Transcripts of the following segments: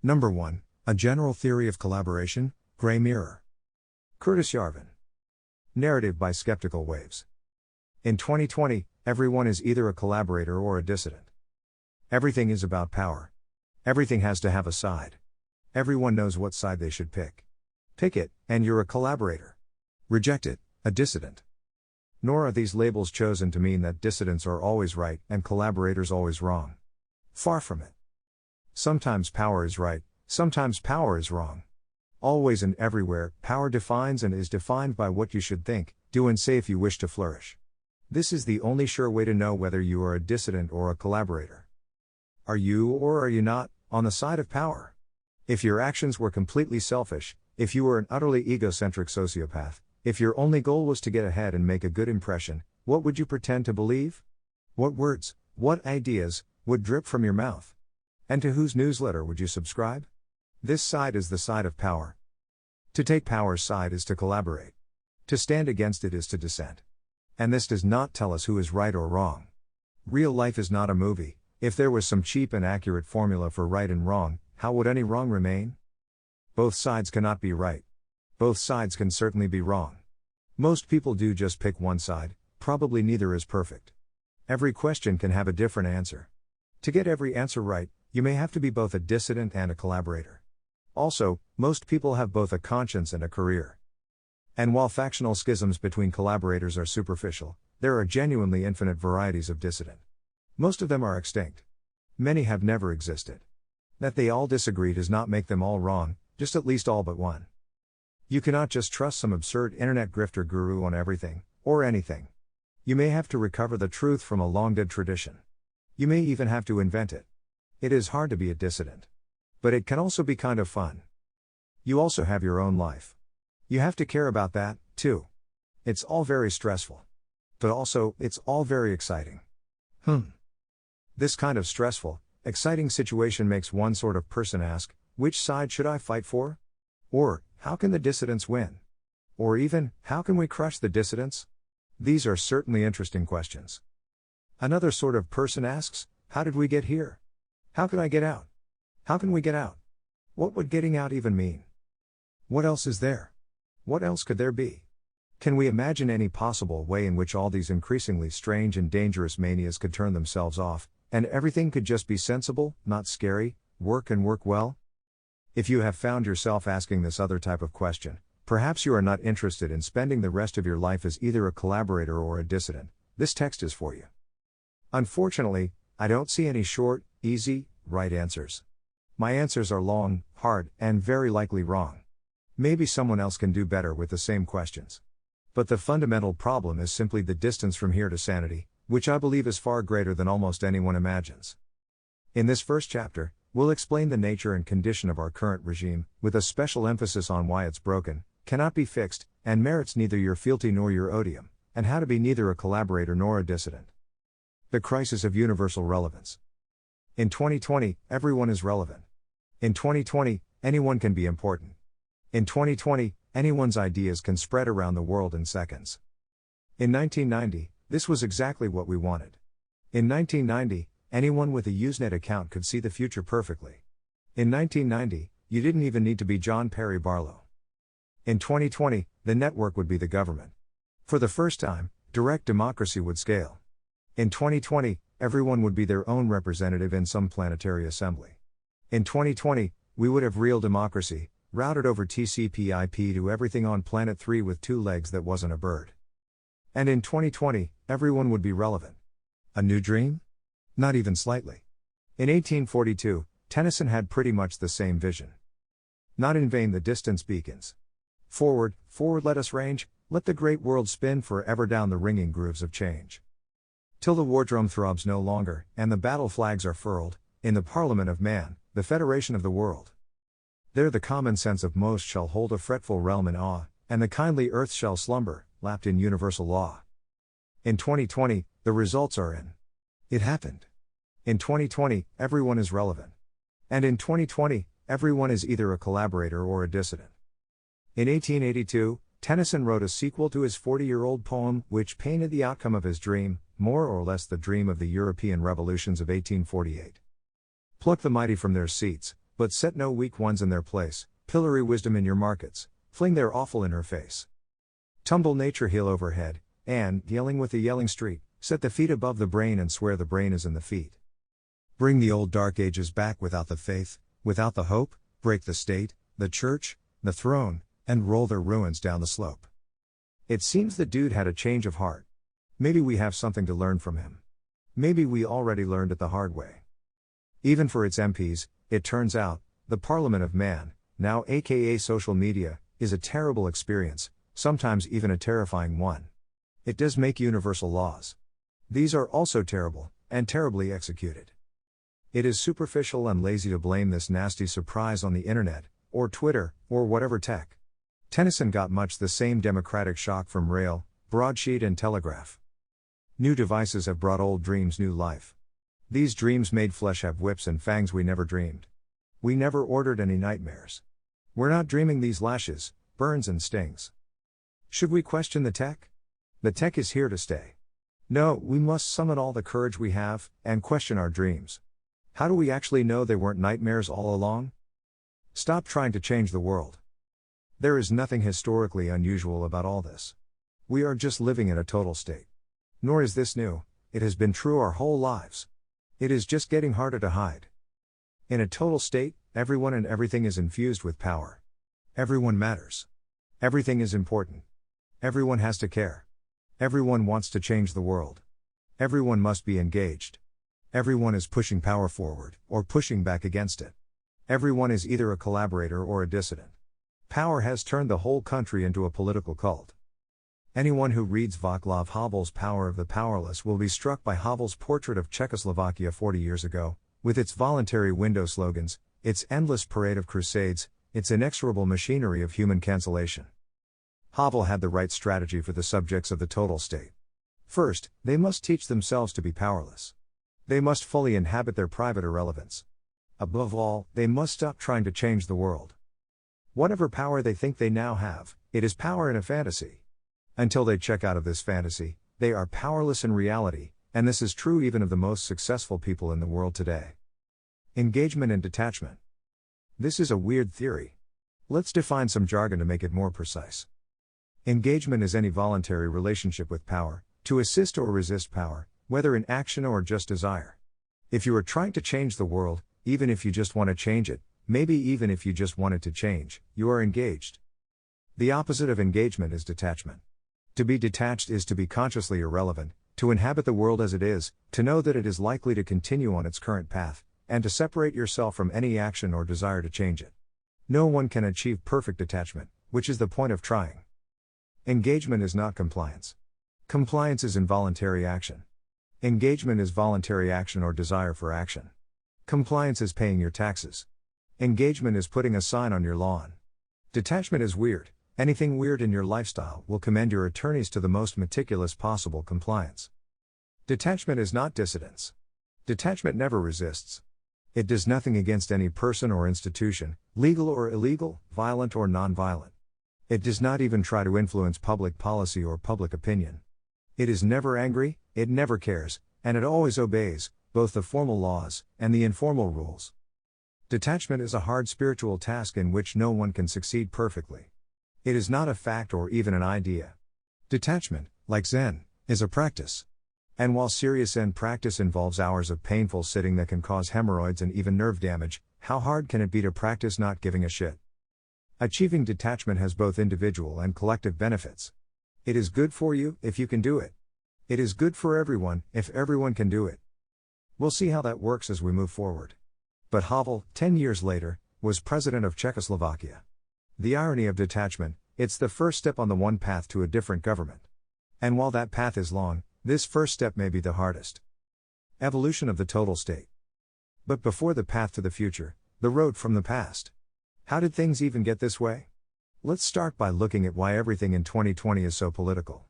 Number 1. A General Theory of Collaboration, Gray Mirror. Curtis Yarvin. Narrative by Skeptical Waves. In 2020, everyone is either a collaborator or a dissident. Everything is about power. Everything has to have a side. Everyone knows what side they should pick. Pick it, and you're a collaborator. Reject it, a dissident. Nor are these labels chosen to mean that dissidents are always right and collaborators always wrong. Far from it. Sometimes power is right, sometimes power is wrong. Always and everywhere, power defines and is defined by what you should think, do and say if you wish to flourish. This is the only sure way to know whether you are a dissident or a collaborator. Are you or are you not on the side of power? If your actions were completely selfish, if you were an utterly egocentric sociopath, if your only goal was to get ahead and make a good impression, what would you pretend to believe? What words, what ideas, would drip from your mouth? And to whose newsletter would you subscribe? This side is the side of power. To take power's side is to collaborate. To stand against it is to dissent. And this does not tell us who is right or wrong. Real life is not a movie. If there was some cheap and accurate formula for right and wrong, how would any wrong remain? Both sides cannot be right. Both sides can certainly be wrong. Most people do just pick one side, probably neither is perfect. Every question can have a different answer. To get every answer right, you may have to be both a dissident and a collaborator. Also, most people have both a conscience and a career. And while factional schisms between collaborators are superficial, there are genuinely infinite varieties of dissident. Most of them are extinct. Many have never existed. That they all disagree does not make them all wrong, just at least all but one. You cannot just trust some absurd internet grifter guru on everything, or anything. You may have to recover the truth from a long-dead tradition. You may even have to invent it. It is hard to be a dissident. But it can also be kind of fun. You also have your own life. You have to care about that, too. It's all very stressful. But also, it's all very exciting. This kind of stressful, exciting situation makes one sort of person ask, which side should I fight for? Or, how can the dissidents win? Or even, how can we crush the dissidents? These are certainly interesting questions. Another sort of person asks, how did we get here? How could I get out? How can we get out? What would getting out even mean? What else is there? What else could there be? Can we imagine any possible way in which all these increasingly strange and dangerous manias could turn themselves off, and everything could just be sensible, not scary, work and work well? If you have found yourself asking this other type of question, perhaps you are not interested in spending the rest of your life as either a collaborator or a dissident, this text is for you. Unfortunately, I don't see any short, easy, right answers. My answers are long, hard, and very likely wrong. Maybe someone else can do better with the same questions. But the fundamental problem is simply the distance from here to sanity, which I believe is far greater than almost anyone imagines. In this first chapter, we'll explain the nature and condition of our current regime, with a special emphasis on why it's broken, cannot be fixed, and merits neither your fealty nor your odium, and how to be neither a collaborator nor a dissident. The crisis of universal relevance. In 2020, everyone is relevant. In 2020, anyone can be important. In 2020, anyone's ideas can spread around the world in seconds. In 1990, this was exactly what we wanted. In 1990, anyone with a Usenet account could see the future perfectly. In 1990, you didn't even need to be John Perry Barlow. In 2020, the network would be the government. For the first time, direct democracy would scale. In 2020, everyone would be their own representative in some planetary assembly. In 2020, we would have real democracy, routed over TCP/IP to everything on Planet 3 with two legs that wasn't a bird. And in 2020, everyone would be relevant. A new dream? Not even slightly. In 1842, Tennyson had pretty much the same vision. Not in vain the distance beacons. Forward, forward let us range, let the great world spin forever down the ringing grooves of change. Till the war drum throbs no longer, and the battle flags are furled, in the Parliament of Man, the Federation of the World. There the common sense of most shall hold a fretful realm in awe, and the kindly earth shall slumber, lapped in universal law. In 2020, the results are in. It happened. In 2020, everyone is relevant. And in 2020, everyone is either a collaborator or a dissident. In 1882, Tennyson wrote a sequel to his 40-year-old poem which painted the outcome of his dream, more or less the dream of the European revolutions of 1848. Pluck the mighty from their seats, But set no weak ones in their place, pillory wisdom in your markets, fling their awful in her face. Tumble nature heel overhead, and, yelling with the yelling street, set the feet above the brain and swear the brain is in the feet. Bring the old dark ages back without the faith, without the hope, break the state, the church, the throne, and roll their ruins down the slope. It seems the dude had a change of heart. Maybe we have something to learn from him. Maybe we already learned it the hard way. Even for its MPs, it turns out, the Parliament of Man, now aka social media, is a terrible experience, sometimes even a terrifying one. It does make universal laws. These are also terrible, and terribly executed. It is superficial and lazy to blame this nasty surprise on the internet, or Twitter, or whatever tech. Tennyson got much the same democratic shock from rail, broadsheet and telegraph. New devices have brought old dreams new life. These dreams made flesh have whips and fangs we never dreamed. We never ordered any nightmares. We're not dreaming these lashes, burns and stings. Should we question the tech? The tech is here to stay. No, we must summon all the courage we have, and question our dreams. How do we actually know they weren't nightmares all along? Stop trying to change the world. There is nothing historically unusual about all this. We are just living in a total state. Nor is this new, it has been true our whole lives. It is just getting harder to hide. In a total state, everyone and everything is infused with power. Everyone matters. Everything is important. Everyone has to care. Everyone wants to change the world. Everyone must be engaged. Everyone is pushing power forward, or pushing back against it. Everyone is either a collaborator or a dissident. Power has turned the whole country into a political cult. Anyone who reads Václav Havel's Power of the Powerless will be struck by Havel's portrait of Czechoslovakia 40 years ago, with its voluntary window slogans, its endless parade of crusades, its inexorable machinery of human cancellation. Havel had the right strategy for the subjects of the total state. First, they must teach themselves to be powerless. They must fully inhabit their private irrelevance. Above all, they must stop trying to change the world. Whatever power they think they now have, it is power in a fantasy. Until they check out of this fantasy, they are powerless in reality, and this is true even of the most successful people in the world today. Engagement and detachment. This is a weird theory. Let's define some jargon to make it more precise. Engagement is any voluntary relationship with power, to assist or resist power, whether in action or just desire. If you are trying to change the world, even if you just want to change it, maybe even if you just want it to change, you are engaged. The opposite of engagement is detachment. To be detached is to be consciously irrelevant, to inhabit the world as it is, to know that it is likely to continue on its current path, and to separate yourself from any action or desire to change it. No one can achieve perfect detachment, which is the point of trying. Engagement is not compliance. Compliance is involuntary action. Engagement is voluntary action or desire for action. Compliance is paying your taxes. Engagement is putting a sign on your lawn. Detachment is weird. Anything weird in your lifestyle will commend your attorneys to the most meticulous possible compliance. Detachment is not dissidence. Detachment never resists. It does nothing against any person or institution, legal or illegal, violent or non-violent. It does not even try to influence public policy or public opinion. It is never angry, it never cares, and it always obeys, both the formal laws and the informal rules. Detachment is a hard spiritual task in which no one can succeed perfectly. It is not a fact or even an idea. Detachment, like Zen, is a practice. And while serious Zen practice involves hours of painful sitting that can cause hemorrhoids and even nerve damage, how hard can it be to practice not giving a shit? Achieving detachment has both individual and collective benefits. It is good for you, if you can do it. It is good for everyone, if everyone can do it. We'll see how that works as we move forward. But Havel, 10 years later, was president of Czechoslovakia. The irony of detachment, it's the first step on the one path to a different government. And while that path is long, this first step may be the hardest. Evolution of the total state. But before the path to the future, the road from the past. How did things even get this way? Let's start by looking at why everything in 2020 is so political.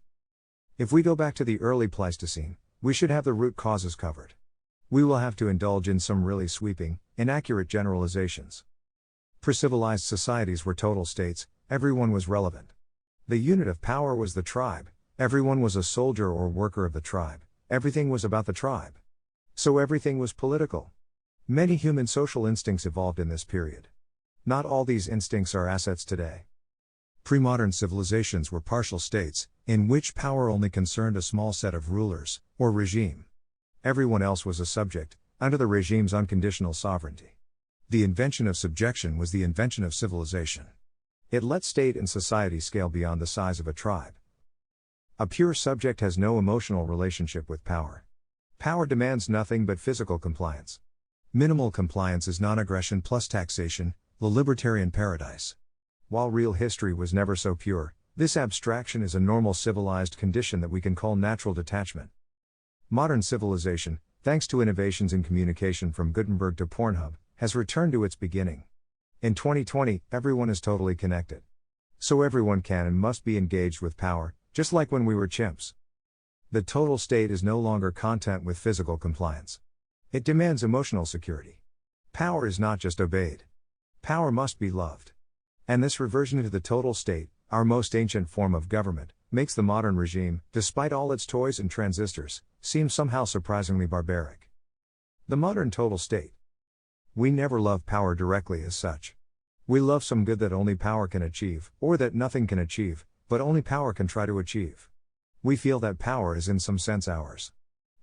If we go back to the early Pleistocene, we should have the root causes covered. We will have to indulge in some really sweeping, inaccurate generalizations. Pre-civilized societies were total states, everyone was relevant. The unit of power was the tribe, everyone was a soldier or worker of the tribe, everything was about the tribe. So everything was political. Many human social instincts evolved in this period. Not all these instincts are assets today. Pre-modern civilizations were partial states, in which power only concerned a small set of rulers, or regime. Everyone else was a subject, under the regime's unconditional sovereignty. The invention of subjection was the invention of civilization. It let state and society scale beyond the size of a tribe. A pure subject has no emotional relationship with power. Power demands nothing but physical compliance. Minimal compliance is non-aggression plus taxation, the libertarian paradise. While real history was never so pure, this abstraction is a normal civilized condition that we can call natural detachment. Modern civilization, thanks to innovations in communication from Gutenberg to Pornhub, has returned to its beginning. In 2020, everyone is totally connected. So everyone can and must be engaged with power, just like when we were chimps. The total state is no longer content with physical compliance. It demands emotional security. Power is not just obeyed. Power must be loved. And this reversion to the total state, our most ancient form of government, makes the modern regime, despite all its toys and transistors, seem somehow surprisingly barbaric. The modern total state. We never love power directly as such. We love some good that only power can achieve, or that nothing can achieve, but only power can try to achieve. We feel that power is in some sense ours.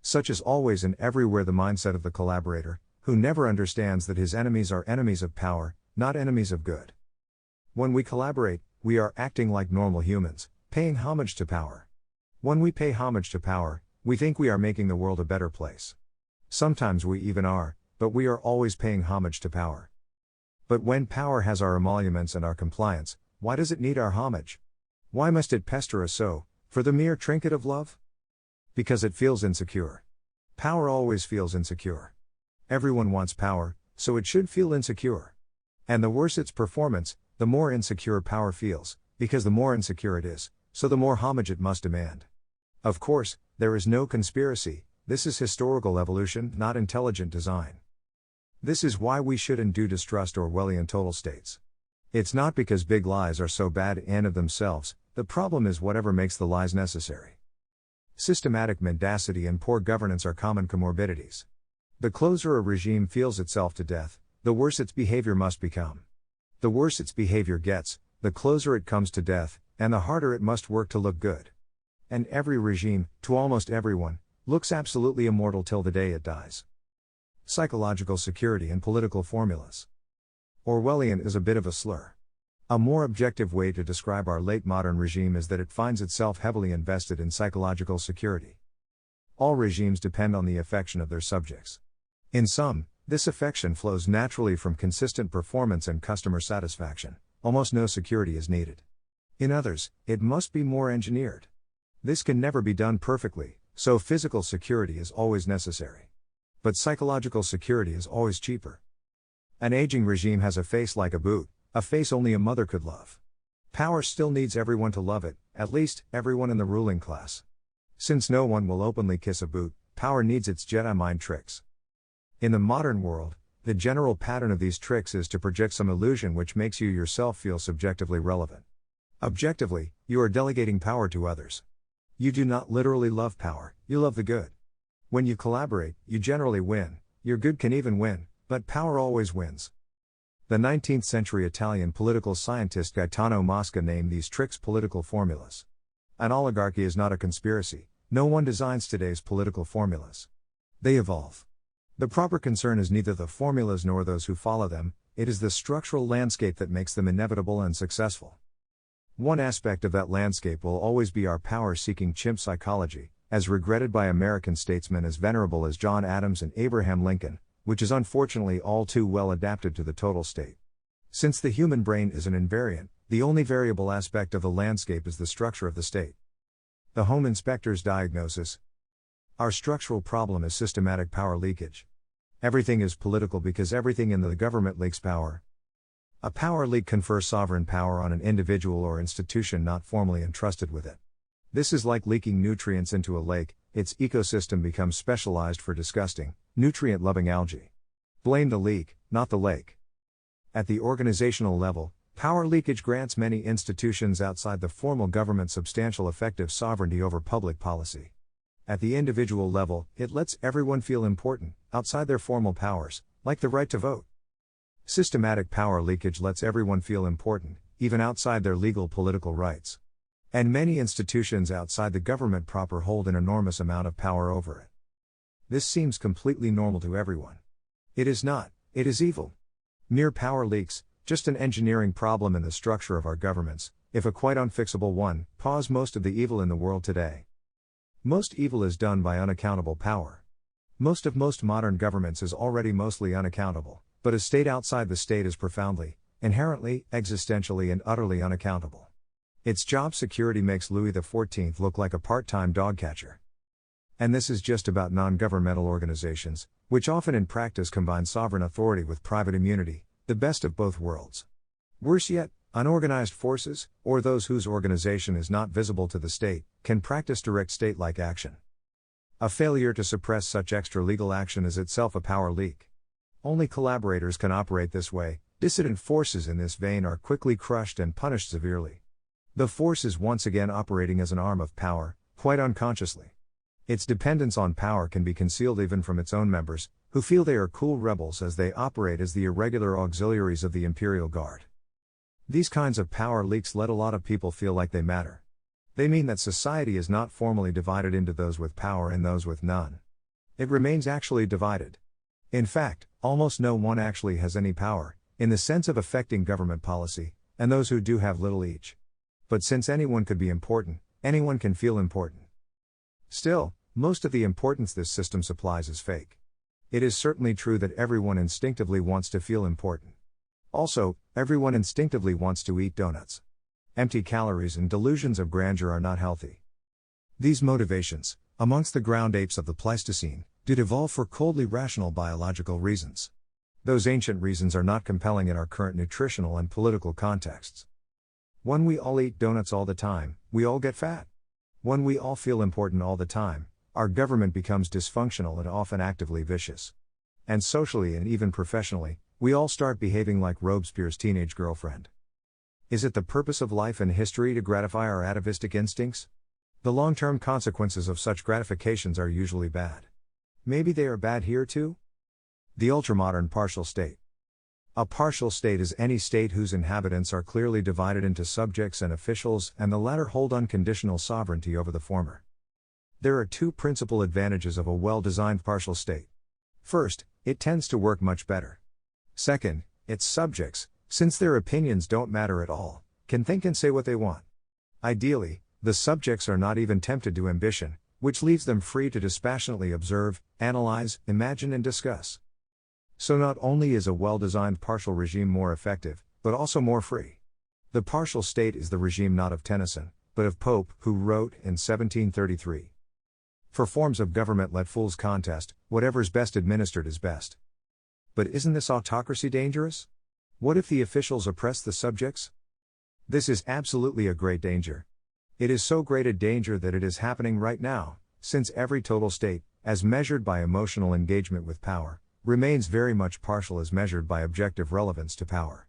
Such is always and everywhere the mindset of the collaborator, who never understands that his enemies are enemies of power, not enemies of good. When we collaborate, we are acting like normal humans, paying homage to power. When we pay homage to power, we think we are making the world a better place. Sometimes we even are, but we are always paying homage to power. But when power has our emoluments and our compliance, why does it need our homage? Why must it pester us so, for the mere trinket of love? Because it feels insecure. Power always feels insecure. Everyone wants power, so it should feel insecure. And the worse its performance, the more insecure power feels, because the more insecure it is, so the more homage it must demand. Of course, there is no conspiracy, this is historical evolution, not intelligent design. This is why we should and do distrust Orwellian total states. It's not because big lies are so bad in of themselves, the problem is whatever makes the lies necessary. Systematic mendacity and poor governance are common comorbidities. The closer a regime feels itself to death, the worse its behavior must become. The worse its behavior gets, the closer it comes to death, and the harder it must work to look good. And every regime, to almost everyone, looks absolutely immortal till the day it dies. Psychological security and political formulas. Orwellian is a bit of a slur. A more objective way to describe our late modern regime is that it finds itself heavily invested in psychological security. All regimes depend on the affection of their subjects. In some, this affection flows naturally from consistent performance and customer satisfaction, almost no security is needed. In others, it must be more engineered. This can never be done perfectly, so physical security is always necessary. But psychological security is always cheaper. An aging regime has a face like a boot, a face only a mother could love. Power still needs everyone to love it, at least, everyone in the ruling class. Since no one will openly kiss a boot, power needs its Jedi mind tricks. In the modern world, the general pattern of these tricks is to project some illusion which makes you yourself feel subjectively relevant. Objectively, you are delegating power to others. You do not literally love power, you love the good. When you collaborate, you generally win, your good can even win, but power always wins. The 19th century Italian political scientist Gaetano Mosca named these tricks political formulas. An oligarchy is not a conspiracy, no one designs today's political formulas. They evolve. The proper concern is neither the formulas nor those who follow them, it is the structural landscape that makes them inevitable and successful. One aspect of that landscape will always be our power-seeking chimp psychology, as regretted by American statesmen as venerable as John Adams and Abraham Lincoln, which is unfortunately all too well adapted to the total state. Since the human brain is an invariant, the only variable aspect of the landscape is the structure of the state. The Home Inspector's diagnosis. Our structural problem is systematic power leakage. Everything is political because everything in the government leaks power. A power leak confers sovereign power on an individual or institution not formally entrusted with it. This is like leaking nutrients into a lake, its ecosystem becomes specialized for disgusting, nutrient-loving algae. Blame the leak, not the lake. At the organizational level, power leakage grants many institutions outside the formal government substantial effective sovereignty over public policy. At the individual level, it lets everyone feel important, outside their formal powers, Like the right to vote. Systematic power leakage lets everyone feel important, even outside their legal political rights. And many institutions outside the government proper hold an enormous amount of power over it. This seems completely normal to everyone. It is not, it is evil. Mere power leaks, just an engineering problem in the structure of our governments, if a quite unfixable one, cause most of the evil in the world today. Most evil is done by unaccountable power. Most modern governments is already mostly unaccountable, but a state outside the state is profoundly, inherently, existentially and utterly unaccountable. Its job security makes Louis XIV look like a part-time dog catcher. And this is just about non-governmental organizations, which often in practice combine sovereign authority with private immunity, the best of both worlds. Worse yet, unorganized forces, or those whose organization is not visible to the state, can practice direct state-like action. A failure to suppress such extra-legal action is itself a power leak. Only collaborators can operate this way. Dissident forces in this vein are quickly crushed and punished severely. The force is once again operating as an arm of power, quite unconsciously. Its dependence on power can be concealed even from its own members, who feel they are cool rebels as they operate as the irregular auxiliaries of the Imperial Guard. These kinds of power leaks let a lot of people feel like they matter. They mean that society is not formally divided into those with power and those with none. It remains actually divided. In fact, almost no one actually has any power, in the sense of affecting government policy, and those who do have little each. But since anyone could be important, anyone can feel important. Still, most of the importance this system supplies is fake. It is certainly true that everyone instinctively wants to feel important. Also, everyone instinctively wants to eat donuts. Empty calories and delusions of grandeur are not healthy. These motivations, amongst the ground apes of the Pleistocene, did evolve for coldly rational biological reasons. Those ancient reasons are not compelling in our current nutritional and political contexts. When we all eat donuts all the time, we all get fat. When we all feel important all the time, our government becomes dysfunctional and often actively vicious. And socially and even professionally, we all start behaving like Robespierre's teenage girlfriend. Is it the purpose of life and history to gratify our atavistic instincts? The long-term consequences of such gratifications are usually bad. Maybe they are bad here too? The ultramodern partial state. A partial state is any state whose inhabitants are clearly divided into subjects and officials, and the latter hold unconditional sovereignty over the former. There are two principal advantages of a well-designed partial state. First, it tends to work much better. Second, its subjects, since their opinions don't matter at all, can think and say what they want. Ideally, the subjects are not even tempted to ambition, which leaves them free to dispassionately observe, analyze, imagine and discuss. So not only is a well-designed partial regime more effective, but also more free. The partial state is the regime not of Tennyson, but of Pope, who wrote in 1733. For forms of government let fools contest, whatever's best administered is best. But isn't this autocracy dangerous? What if the officials oppress the subjects? This is absolutely a great danger. It is so great a danger that it is happening right now, since every total state, as measured by emotional engagement with power, remains very much partial as measured by objective relevance to power.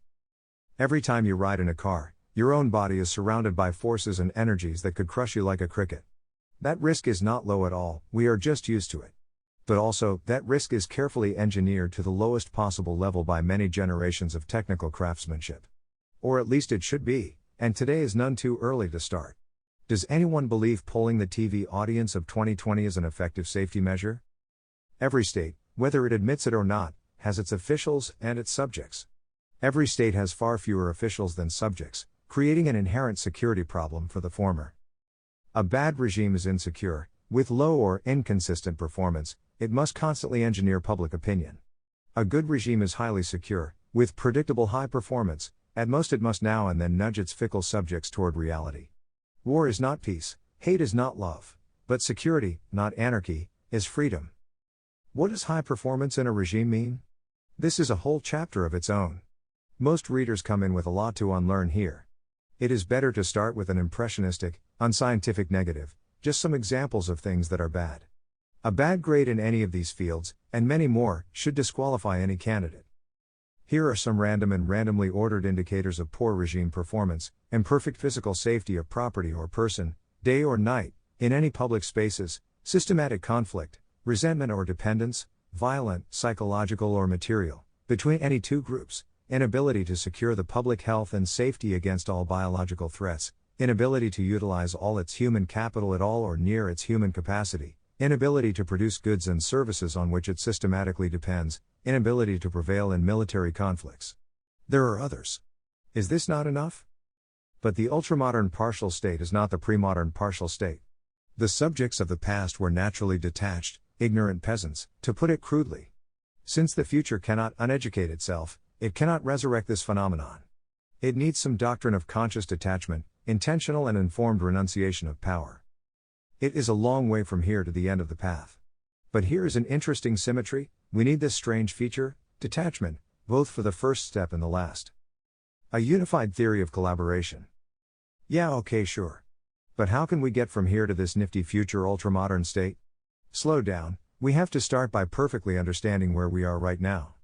Every time you ride in a car, your own body is surrounded by forces and energies that could crush you like a cricket. That risk is not low at all, we are just used to it. But also, that risk is carefully engineered to the lowest possible level by many generations of technical craftsmanship. Or at least it should be, and today is none too early to start. Does anyone believe polling the TV audience of 2020 is an effective safety measure? Every state, whether it admits it or not, has its officials and its subjects. Every state has far fewer officials than subjects, creating an inherent security problem for the former. A bad regime is insecure, with low or inconsistent performance, it must constantly engineer public opinion. A good regime is highly secure, with predictable high performance, at most it must now and then nudge its fickle subjects toward reality. War is not peace, hate is not love, but security, not anarchy, is freedom. What does high performance in a regime mean? This is a whole chapter of its own. Most readers come in with a lot to unlearn here. It is better to start with an impressionistic, unscientific negative, just some examples of things that are bad. A bad grade in any of these fields, and many more, should disqualify any candidate. Here are some random and randomly ordered indicators of poor regime performance: imperfect physical safety of property or person, day or night, in any public spaces, systematic conflict, resentment or dependence, violent, psychological or material, between any two groups, inability to secure the public health and safety against all biological threats, inability to utilize all its human capital at all or near its human capacity, inability to produce goods and services on which it systematically depends, inability to prevail in military conflicts. There are others. Is this not enough? But the ultramodern partial state is not the pre-modern partial state. The subjects of the past were naturally detached, ignorant peasants, to put it crudely. Since the future cannot uneducate itself, it cannot resurrect this phenomenon. It needs some doctrine of conscious detachment, intentional and informed renunciation of power. It is a long way from here to the end of the path. But here is an interesting symmetry: we need this strange feature, detachment, both for the first step and the last. A unified theory of collaboration. Yeah, okay, sure. But how can we get from here to this nifty future ultramodern state? Slow down, we have to start by perfectly understanding where we are right now.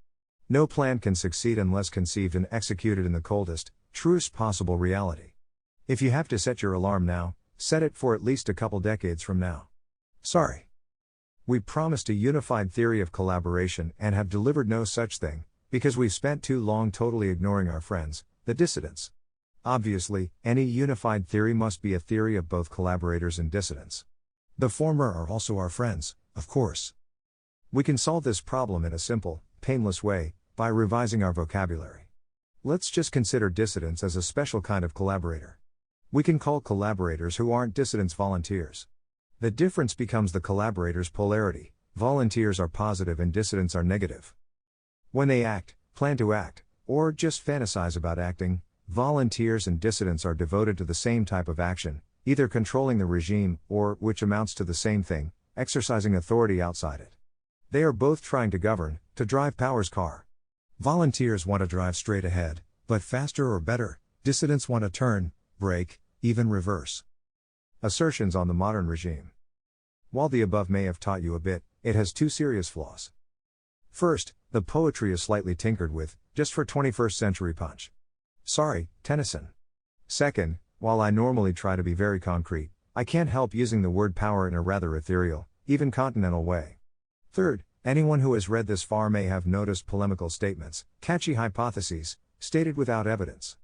No plan can succeed unless conceived and executed in the coldest, truest possible reality. If you have to set your alarm now, set it for at least a couple decades from now. Sorry. We promised a unified theory of collaboration and have delivered no such thing, because we've spent too long totally ignoring our friends, the dissidents. Obviously, any unified theory must be a theory of both collaborators and dissidents. The former are also our friends, of course. We can solve this problem in a simple, painless way, by revising our vocabulary. Let's just consider dissidents as a special kind of collaborator. We can call collaborators who aren't dissidents volunteers. The difference becomes the collaborators' polarity: volunteers are positive and dissidents are negative. When they act, plan to act, or just fantasize about acting, volunteers and dissidents are devoted to the same type of action, either controlling the regime or, which amounts to the same thing, exercising authority outside it. They are both trying to govern, to drive power's car. Volunteers want to drive straight ahead, but faster or better. Dissidents want to turn, brake, even reverse. Assertions on the modern regime. While the above may have taught you a bit, it has two serious flaws. First, the poetry is slightly tinkered with, just for 21st century punch. Sorry, Tennyson. Second, while I normally try to be very concrete, I can't help using the word power in a rather ethereal, even continental way. Third, anyone who has read this far may have noticed polemical statements, catchy hypotheses, stated without evidence.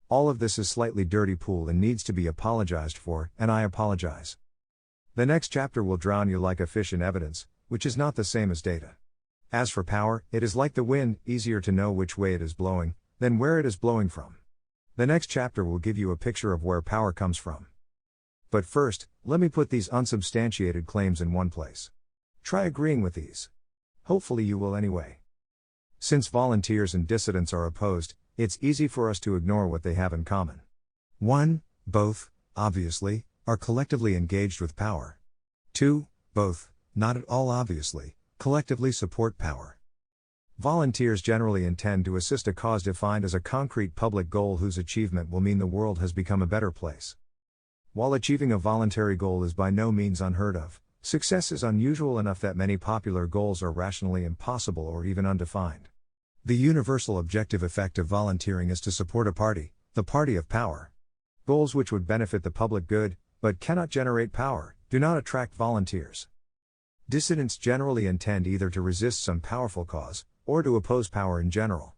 All of this is slightly dirty pool and needs to be apologized for, and I apologize. The next chapter will drown you like a fish in evidence, which is not the same as data. As for power, it is like the wind, easier to know which way it is blowing, than where it is blowing from. The next chapter will give you a picture of where power comes from. But first, let me put these unsubstantiated claims in one place. Try agreeing with these. Hopefully you will anyway. Since volunteers and dissidents are opposed, it's easy for us to ignore what they have in common. 1. Both, obviously, are collectively engaged with power. 2. Both, not at all obviously, collectively support power. Volunteers generally intend to assist a cause defined as a concrete public goal whose achievement will mean the world has become a better place. While achieving a voluntary goal is by no means unheard of, success is unusual enough that many popular goals are rationally impossible or even undefined. The universal objective effect of volunteering is to support a party, the party of power. Goals which would benefit the public good, but cannot generate power, do not attract volunteers. Dissidents generally intend either to resist some powerful cause, or to oppose power in general.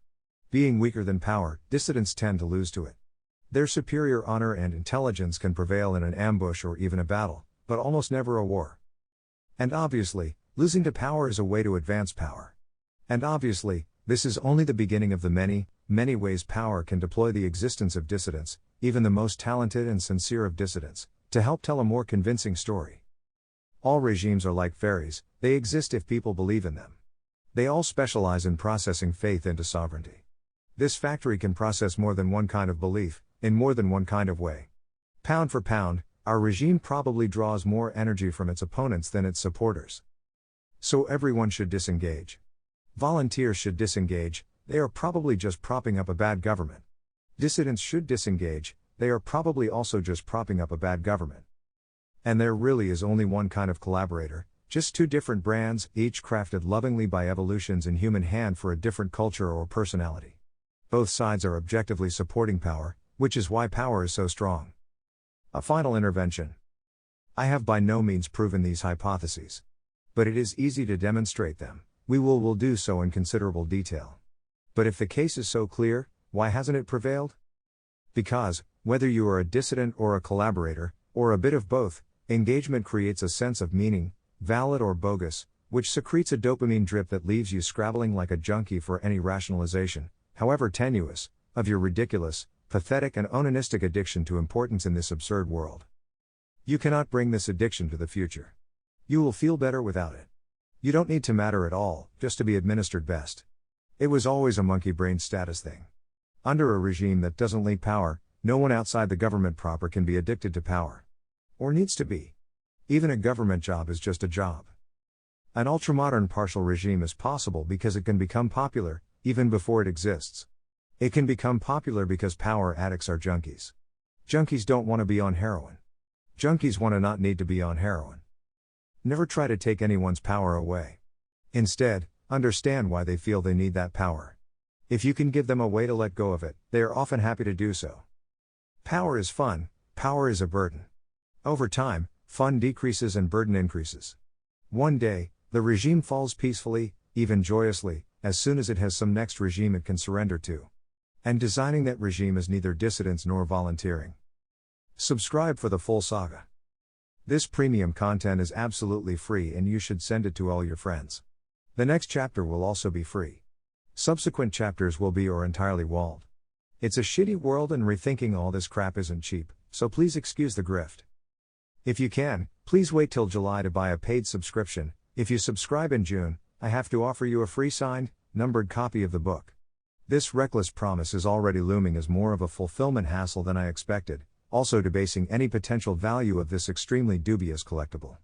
Being weaker than power, dissidents tend to lose to it. Their superior honor and intelligence can prevail in an ambush or even a battle, but almost never a war. And obviously, losing to power is a way to advance power. And obviously, this is only the beginning of the many, many ways power can deploy the existence of dissidents, even the most talented and sincere of dissidents, to help tell a more convincing story. All regimes are like fairies, they exist if people believe in them. They all specialize in processing faith into sovereignty. This factory can process more than one kind of belief, in more than one kind of way. Pound for pound, our regime probably draws more energy from its opponents than its supporters. So everyone should disengage. Volunteers should disengage, they are probably just propping up a bad government. Dissidents should disengage, they are probably also just propping up a bad government. And there really is only one kind of collaborator, just two different brands, each crafted lovingly by evolution's inhuman hand for a different culture or personality. Both sides are objectively supporting power, which is why power is so strong. A final intervention. I have by no means proven these hypotheses. But it is easy to demonstrate them, we will do so in considerable detail. But if the case is so clear, why hasn't it prevailed? Because, whether you are a dissident or a collaborator, or a bit of both, engagement creates a sense of meaning, valid or bogus, which secretes a dopamine drip that leaves you scrabbling like a junkie for any rationalization, however tenuous, of your ridiculous, pathetic and onanistic addiction to importance in this absurd world. You cannot bring this addiction to the future. You will feel better without it. You don't need to matter at all, just to be administered best. It was always a monkey brain status thing. Under a regime that doesn't lead power, no one outside the government proper can be addicted to power. Or needs to be. Even a government job is just a job. An ultramodern partial regime is possible because it can become popular, even before it exists. It can become popular because power addicts are junkies. Junkies don't want to be on heroin. Junkies want to not need to be on heroin. Never try to take anyone's power away. Instead, understand why they feel they need that power. If you can give them a way to let go of it, they are often happy to do so. Power is fun, power is a burden. Over time, fun decreases and burden increases. One day, the regime falls peacefully, even joyously, as soon as it has some next regime it can surrender to. And designing that regime is neither dissidence nor volunteering. Subscribe for the full saga. This premium content is absolutely free and you should send it to all your friends. The next chapter will also be free. Subsequent chapters will be or entirely walled. It's a shitty world and rethinking all this crap isn't cheap, so please excuse the grift. If you can, please wait till July to buy a paid subscription. If you subscribe in June, I have to offer you a free signed, numbered copy of the book. This reckless promise is already looming as more of a fulfillment hassle than I expected, also debasing any potential value of this extremely dubious collectible.